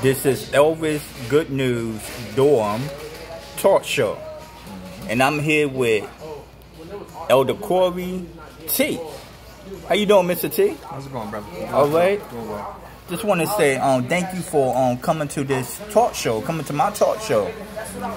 This is Elvisgoodnews Durham talk show. And I'm here with Elder Corey T. How you doing, Mr. T? How's it going, brother? All right. Doing well. Just want to say thank you for coming to this talk show, coming to my talk show.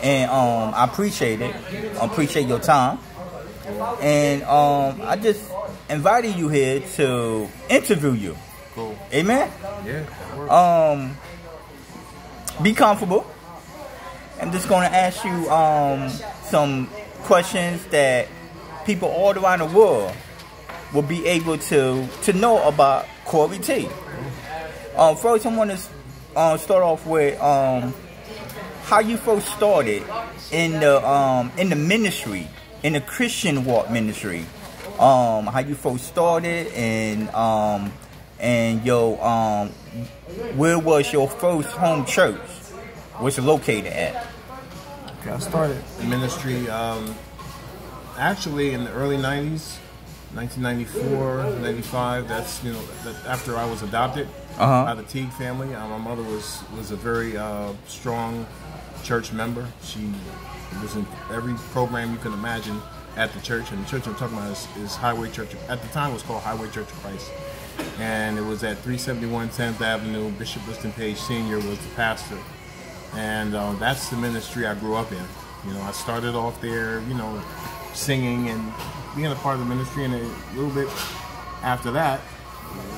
And I appreciate it. I appreciate your time. And I just invited you here to interview you. Cool. Amen? Yeah. Be comfortable. I'm just going to ask you some questions that people all around the world will be able to know about Corey T. First, I want to start off with how you first started in the ministry, in the Christian walk ministry. How you first started, and your where was your first home church? Where's it located at? Okay, I started ministry actually in the early 90s, 1994, 95. That's after I was adopted by the Teague family. My mother was a very strong church member. She was in every program you can imagine at the church, and the church I'm talking about is Highway Church. At the time, it was called Highway Church of Christ, and it was at 371 10th Avenue. Bishop Liston Page Sr. was the pastor, and that's the ministry I grew up in. I started off there, singing and being a part of the ministry, and a little bit after that,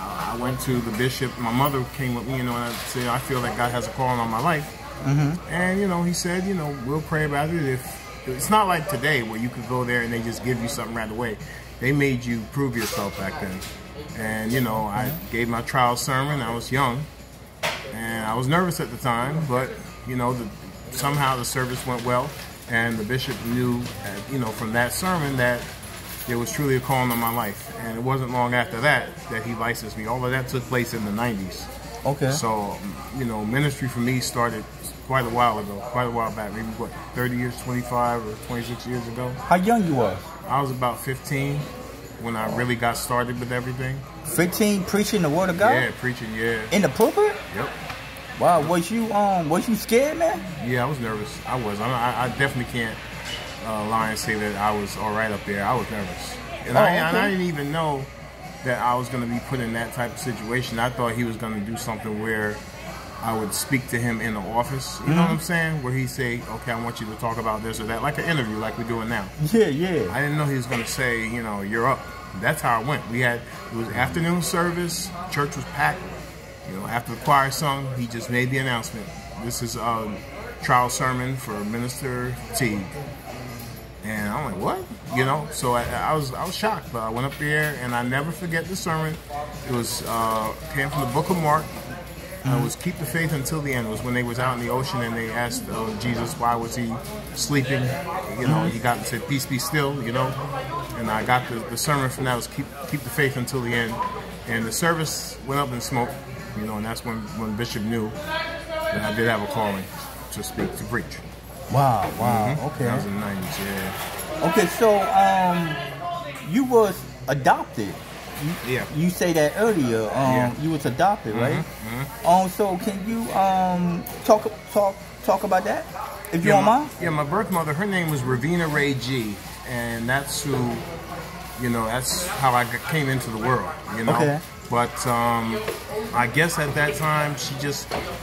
I went to the bishop. My mother came with me, and I said, I feel that God has a calling on my life. And, he said, we'll pray about it. It's not like today where you could go there and they just give you something right away. They made you prove yourself back then. And, I gave my trial sermon. I was young, and I was nervous at the time, but, somehow the service went well. And the bishop knew, from that sermon that there was truly a calling on my life. And it wasn't long after that he licensed me. All of that took place in the 90s. Okay. So, ministry for me started quite a while ago, quite a while back. Maybe, 30 years, 25 or 26 years ago. How young you were? I was about 15 when I really got started with everything. 15 preaching the word of God? Yeah, preaching, yeah. In the pulpit? Yep. Wow, was you scared, man? Yeah, I was nervous. I was. I definitely can't lie and say that I was all right up there. I was nervous, and I didn't even know that I was going to be put in that type of situation. I thought he was going to do something where I would speak to him in the office. You know what I'm saying? Where he'd say, "Okay, I want you to talk about this or that," like an interview, like we're doing now. Yeah, yeah. I didn't know he was going to say, "You're up." That's how it went. It was afternoon service. Church was packed. After the choir sung, he just made the announcement. This is a trial sermon for Minister Teague. And I'm like, what? So I was shocked, but I went up there, and I never forget the sermon. It was came from the book of Mark. It was keep the faith until the end. It was when they was out in the ocean and they asked Jesus why was he sleeping. He got and said, peace be still. And I got the sermon from that was keep the faith until the end. And the service went up in smoke. And that's when Bishop knew that I did have a calling to speak, to preach. Wow, okay. That was in the 90s, yeah. Okay, so you was adopted. You say that earlier. You was adopted, right? So can you talk about that, if you don't mind? Yeah, my birth mother, her name was Ravina Ray G, and that's who, that's how I came into the world. Okay. But I guess at that time,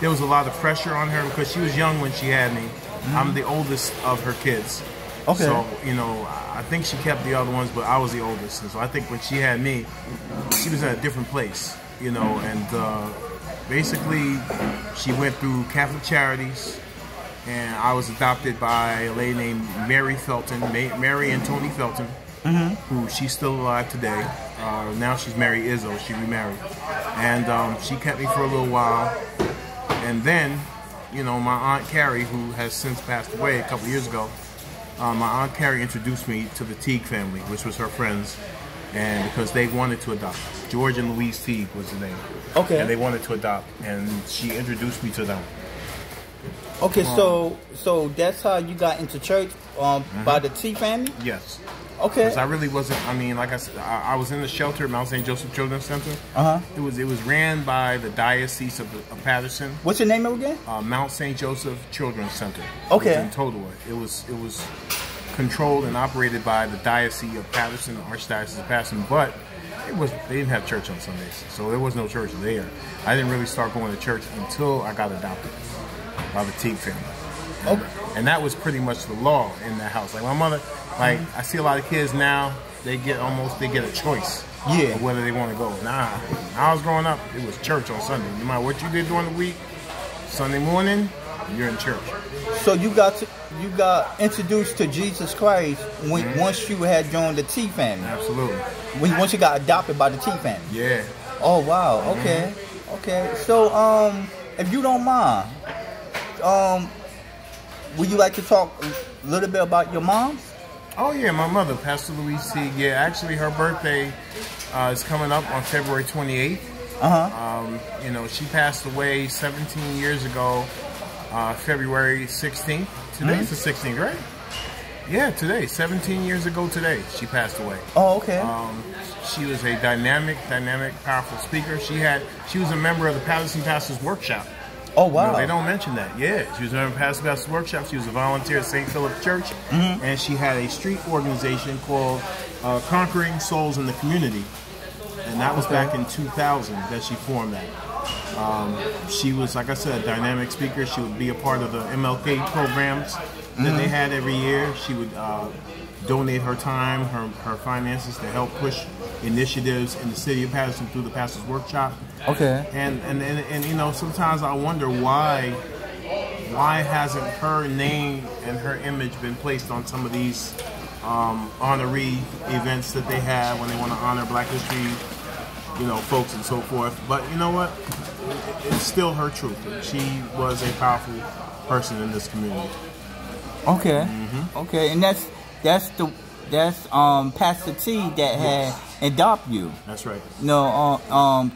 there was a lot of pressure on her because she was young when she had me. I'm the oldest of her kids. Okay. So, I think she kept the other ones, but I was the oldest. And so I think when she had me, she was in a different place, and basically she went through Catholic Charities, and I was adopted by a lady named Mary Felton, Mary and Tony Felton, who she's still alive today. Now she's Mary Izzo. She remarried. And she kept me for a little while. And then, my Aunt Carrie, who has since passed away a couple years ago, my Aunt Carrie introduced me to the Teague family, which was her friends, and because they wanted to adopt. George and Louise Teague was the name. Okay. And they wanted to adopt, and she introduced me to them. Okay, so that's how you got into church by the Teague family? Yes. Okay. Because I really wasn't. I mean, like I said, I was in the shelter, Mount St. Joseph Children's Center. It was ran by the Diocese of Paterson. What's the name of it again? Mount St. Joseph Children's Center. Okay. It was in Totowa. It was controlled and operated by the Diocese of Paterson, the Archdiocese of Paterson, but they didn't have church on Sundays, so there was no church there. I didn't really start going to church until I got adopted by the Teague family. And that was pretty much the law in that house. Like my mother, like I see a lot of kids now, they get a choice of whether they want to go. Nah, when I was growing up, it was church on Sunday. No matter what you did during the week, Sunday morning, you're in church. So you got introduced to Jesus Christ once you had joined the Teague family. Absolutely. Once you got adopted by the Teague family. Yeah. Oh wow. Okay. Okay. So if you don't mind, would you like to talk a little bit about your mom? Oh yeah, my mother, Pastor Louise Teague. Yeah, actually her birthday is coming up on February 28th. You know, she passed away 17 years ago, February 16th. Today's the 16th, right? Yeah, today, 17 years ago today, she passed away. Oh, okay. She was a dynamic, powerful speaker. She was a member of the Paterson Pastors Workshop. Oh, wow. You know, they don't mention that. Yeah, she was a member of Paterson Pastors Workshop. She was a volunteer at St. Philip's Church. And she had a street organization called Conquering Souls in the Community. And that was back in 2000 that she formed that. She was, like I said, a dynamic speaker. She would be a part of the MLK programs that they had every year. She would donate her time, her finances to help push initiatives in the city of Paterson through the Pastors Workshop. Okay. And you know, sometimes I wonder why hasn't her name and her image been placed on some of these honoree events that they have when they want to honor Black History, you know, folks and so forth. But you know what? It's still her truth. She was a powerful person in this community. Okay. Okay, and that's Pastor T that had adopted you. That's right. No,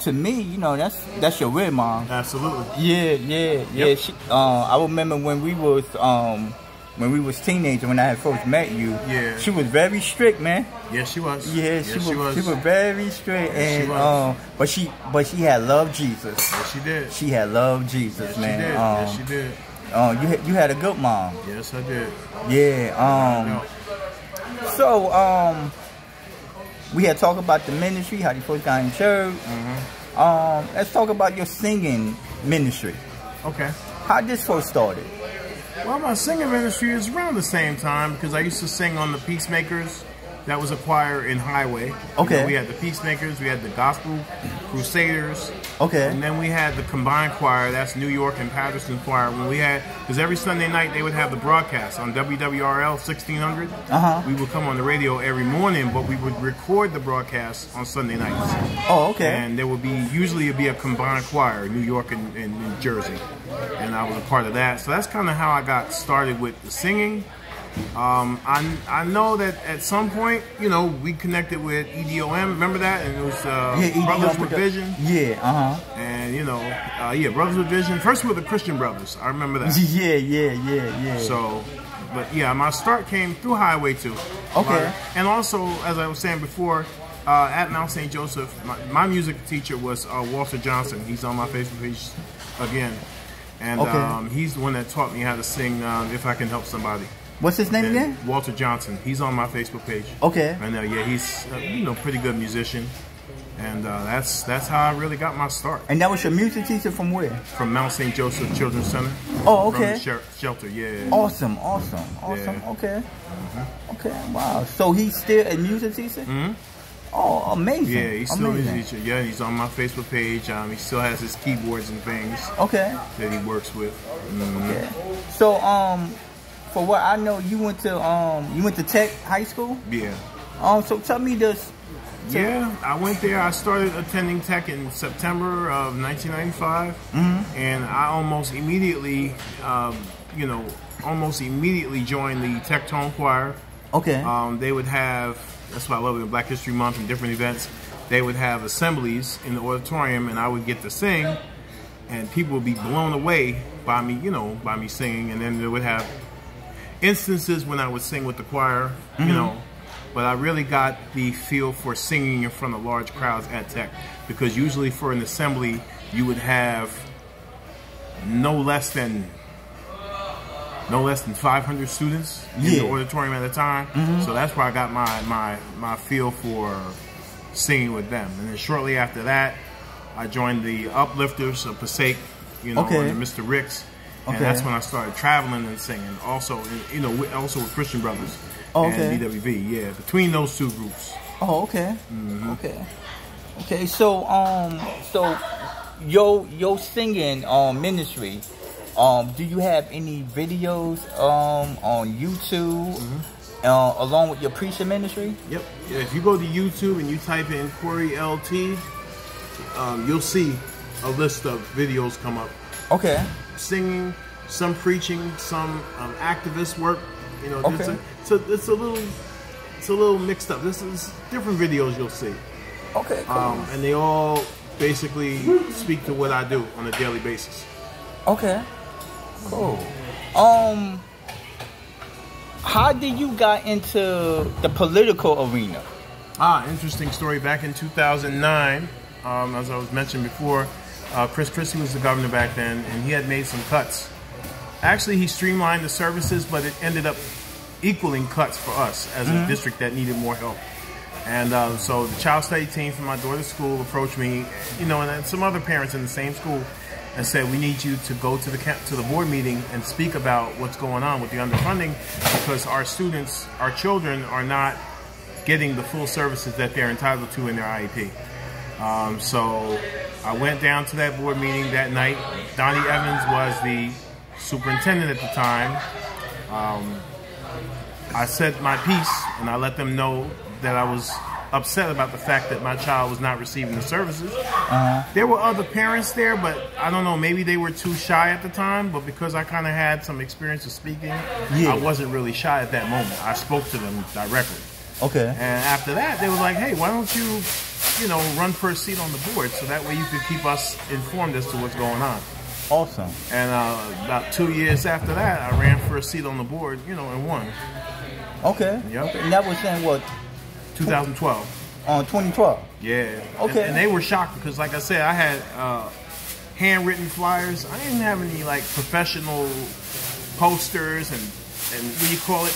to me, you know, that's your real mom. Absolutely. Yeah. She, I remember when we was teenagers, when I had first met you. Yeah. She was very strict, man. Yes, she was. Yeah, she was. She was very strict, and but she had loved Jesus. Yes, she did. She had loved Jesus, man. Yes, she did. You had a good mom. Yes, I did. Yeah. So we had talked about the ministry, how you first got in church. Let's talk about your singing ministry. Okay. How this first started? Well, my singing ministry is around the same time because I used to sing on the Peacemakers. That was a choir in Highway. Okay. You know, we had the Peacemakers, we had the Gospel Crusaders. Okay. And then we had the combined choir, that's New York and Paterson choir. When we had, because every Sunday night they would have the broadcast on WWRL 1600. We would come on the radio every morning, but we would record the broadcast on Sunday nights. Oh, okay. And there would be, usually it'd be a combined choir, New York and New Jersey. And I was a part of that. So that's kind of how I got started with the singing. I know that at some point, you know, we connected with EDOM. Remember that? And it was Brothers with Vision. Yeah. And you know, Brothers with Vision. First with the Christian Brothers. I remember that. Yeah. So, but yeah, my start came through Highway 2. Okay. And also, as I was saying before, at Mount St. Joseph, my music teacher was Walter Johnson. He's on my Facebook page again, and he's the one that taught me how to sing "If I Can Help Somebody." What's his name again? Walter Johnson. He's on my Facebook page. Okay. And yeah, he's you know, pretty good musician, and that's how I really got my start. And that was your music teacher from where? From Mount St. Joseph Children's Center. Oh, okay. From the shelter, yeah. Awesome. Yeah. Okay. Okay. Wow. So he's still a music teacher? Oh, amazing. Yeah, he's still a music teacher. Yeah, he's on my Facebook page. He still has his keyboards and things. Okay. That he works with. Okay. So for what I know, you went to Tech High School? Yeah. So tell me this. Yeah, I went there. I started attending Tech in September of 1995, and I almost immediately, joined the Tech Tone Choir. Okay. They would have, that's why I love it, in Black History Month and different events, they would have assemblies in the auditorium, and I would get to sing, and people would be blown away by me, by me singing, and then they would have instances when I would sing with the choir, you know, but I really got the feel for singing in front of large crowds at Tech, because usually for an assembly you would have no less than 500 students in the auditorium at a time. So that's where I got my feel for singing with them. And then shortly after that, I joined the Uplifters of Passaic, under Mr. Ricks. And that's when I started traveling and singing. Also, also with Christian Brothers and BWV. Yeah, between those two groups. Oh, okay. Okay. So, your singing ministry. Do you have any videos on YouTube along with your preaching ministry? Yep. Yeah, if you go to YouTube and you type in Corey LT, you'll see a list of videos come up. Okay. Singing, some preaching, some activist work. It's a little mixed up. This is different videos you'll see. Okay. Cool. And they all basically speak to what I do on a daily basis. Okay. Cool. How did you got into the political arena? Interesting story. Back in 2009, as I was mentioned before, Chris Christie was the governor back then, and he had made some cuts. Actually, he streamlined the services, but it ended up equaling cuts for us as a district that needed more help. And so the child study team from my daughter's school approached me, and some other parents in the same school, and said, we need you to go to the board meeting and speak about what's going on with the underfunding, because our children are not getting the full services that they're entitled to in their IEP. So I went down to that board meeting that night. Donnie Evans was the superintendent at the time. I said my piece, and I let them know that I was upset about the fact that my child was not receiving the services. There were other parents there, but I don't know, maybe they were too shy at the time, but because I kind of had some experience of speaking, I wasn't really shy at that moment. I spoke to them directly. Okay. And after that, they were like, hey, why don't you, run for a seat on the board, so that way you could keep us informed as to what's going on. Awesome. And about 2 years after that, I ran for a seat on the board, and won. Okay. Yep. And that was in what? 2012. 2012. Yeah. Okay. And they were shocked because, like I said, I had handwritten flyers. I didn't have any professional posters and what do you call it,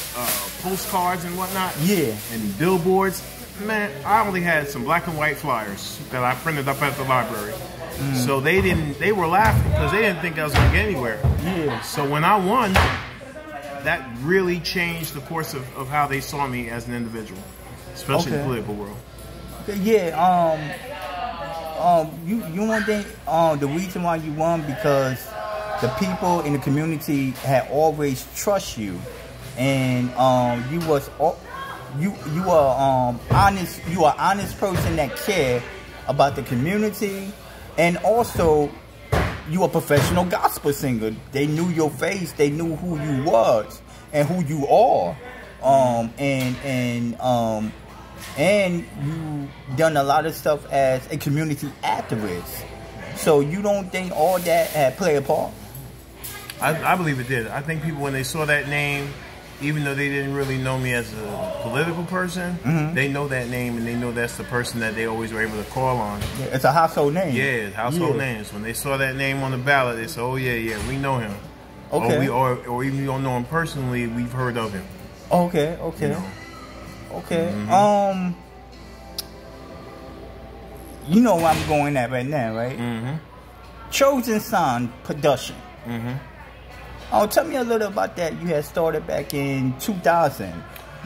postcards and whatnot. Yeah. And billboards. Man, I only had some black and white flyers that I printed up at the library. So they were laughing because they didn't think I was going to get anywhere. Yeah. So when I won, that really changed the course of how they saw me as an individual. Especially in the political world. Okay, yeah. You want the reason why you won because the people in the community had always trust you, and you are honest. You are an honest person that care about the community, and also you are a professional gospel singer. They knew your face. They knew who you was and who you are. And you done a lot of stuff as a community activist. So you don't think all that had played a part? I believe it did. I think people, when they saw that name, even though they didn't really know me as a political person, they know that name and they know that's the person that they always were able to call on. Yeah, it's a household name. Yeah, it's household names. When they saw that name on the ballot, they said, oh yeah, we know him. Okay. Or even if you don't know him personally, we've heard of him. Okay. Okay. You know where I'm going at right now, right? Chosen Son Production. Tell me a little about that. You had started back in 2000.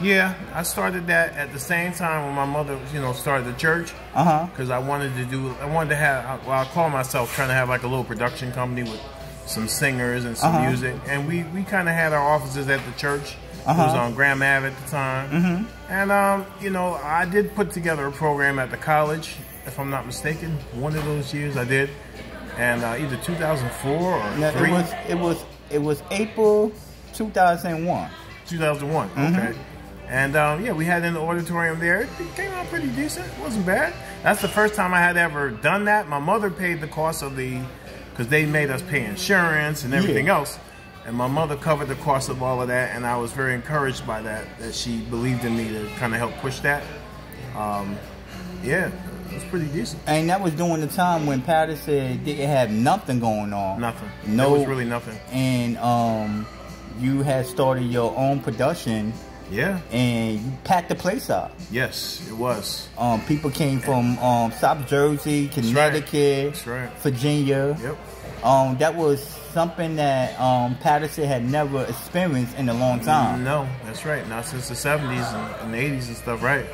Yeah, I started that at the same time when my mother, started the church. Because I wanted to have, I call myself trying to have like a little production company with some singers and some music. And we kind of had our offices at the church. It was on Graham Ave at the time. And, I did put together a program at the college, if I'm not mistaken. One of those years I did. And either 2004 or 3. It was April 2001. 2001, okay. And, we had in the auditorium there. It came out pretty decent. It wasn't bad. That's the first time I had ever done that. My mother paid the cost of because they made us pay insurance and everything else. And my mother covered the cost of all of that, and I was very encouraged by that she believed in me to kind of help push that. Yeah, it was pretty decent. And that was during the time when Paterson didn't have nothing going on. Nothing. No, there was really nothing. And you had started your own production. Yeah. And you packed the place out. Yes, it was. People came from South Jersey, Connecticut, That's right. Virginia. Yep. That was something that Paterson had never experienced in a long time. No, that's right. Not since the 70s and the 80s and stuff, right?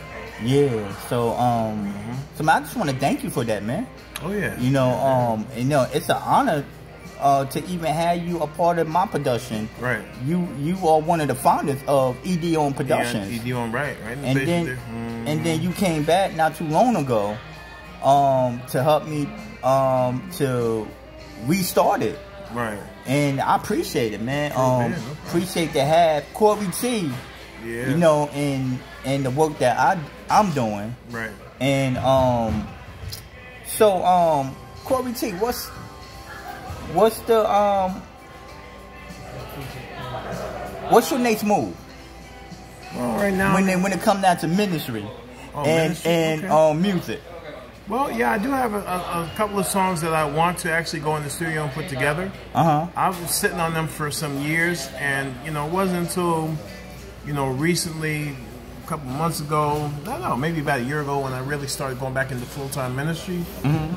Yeah. So, so I just want to thank you for that, man. Oh yeah. You know, it's an honor to even have you a part of my production. Right. You are one of the founders of EDON Productions. Yeah, EDON, right. And then you came back not too long ago to help me to restart it. Right. And I appreciate it, man. Appreciate to have Corey T. Yeah. You know, in the work that I'm doing. Right. And so Corey T, what's your next move? Well, right now, when it comes down to ministry and music. Well, yeah, I do have a couple of songs that I want to actually go in the studio and put together. I was sitting on them for some years, and it wasn't until recently, a couple of months ago, I don't know, maybe about a year ago, when I really started going back into full-time ministry,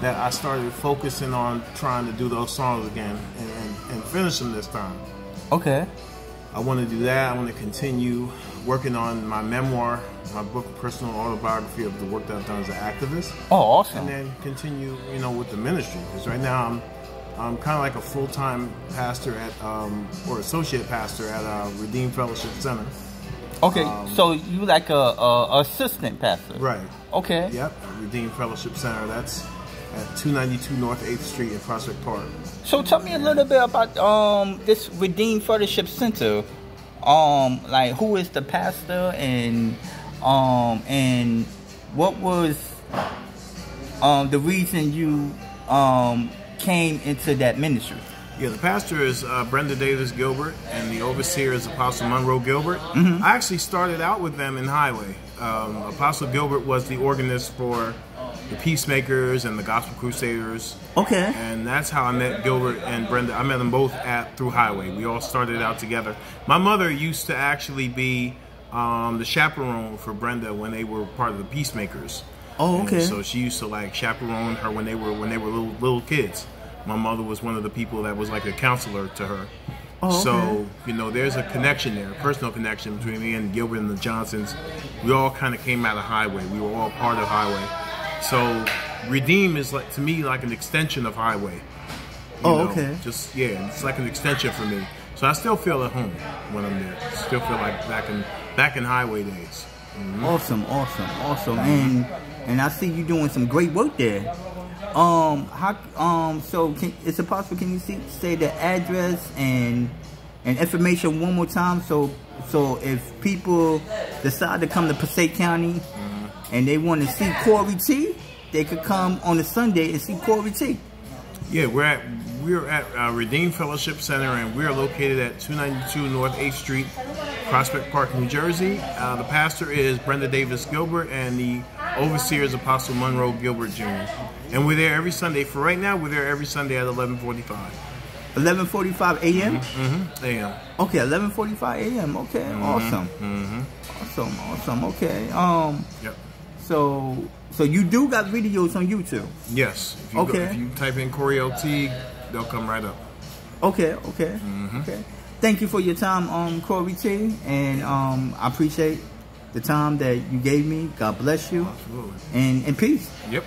that I started focusing on trying to do those songs again and finish them this time. Okay. I want to do that. I want to continue working on my memoir, my book, personal autobiography of the work that I've done as an activist. Oh, awesome. And then continue, with the ministry. Because right now I'm kind of like a full-time pastor at, or associate pastor at Redeemed Fellowship Center. Okay, so you like a assistant pastor? Right. Okay. Yep, Redeemed Fellowship Center. That's at 292 North 8th Street in Prospect Park. So tell me a little bit about this Redeemed Fellowship Center. Like, who is the pastor, and what was the reason you came into that ministry? Yeah, the pastor is Brenda Davis Gilbert, and the overseer is Apostle Monroe Gilbert. I actually started out with them in Highway. Apostle Gilbert was the organist for the Peacemakers and the Gospel Crusaders. Okay. And that's how I met Gilbert and Brenda. I met them both through Highway. We all started out together. My mother used to actually be the chaperone for Brenda when they were part of the Peacemakers. Oh, okay. And so she used to chaperone her when they were little kids. My mother was one of the people that was like a counselor to her. Oh, okay. So, there's a connection there, a personal connection between me and Gilbert and the Johnsons. We all kind of came out of Highway. We were all part of Highway. So, Redeem is, to me, like an extension of Highway. Okay. It's like an extension for me. So I still feel at home when I'm there. I still feel like back in Highway days. Awesome. And I see you doing some great work there. Is it possible? Can you say the address and information one more time? So if people decide to come to Passaic County and they want to see Corey T, they could come on a Sunday and see Corey T. Yeah, we're at Redeemed Fellowship Center, and we're located at 292 North 8th Street, Prospect Park, New Jersey. The pastor is Brenda Davis Gilbert, and the overseer is Apostle Monroe Gilbert Jr. And we're there every Sunday. For right now, we're there every Sunday at 11:45. 11:45 a.m.? A.m. Okay, 11:45 a.m. Okay, awesome. Awesome. Okay. Yep. So you do got videos on YouTube? Yes. If you type in Corey L. Teague, they'll come right up. Okay. Thank you for your time, Corey T. And I appreciate the time that you gave me. God bless you. Absolutely. And peace. Yep.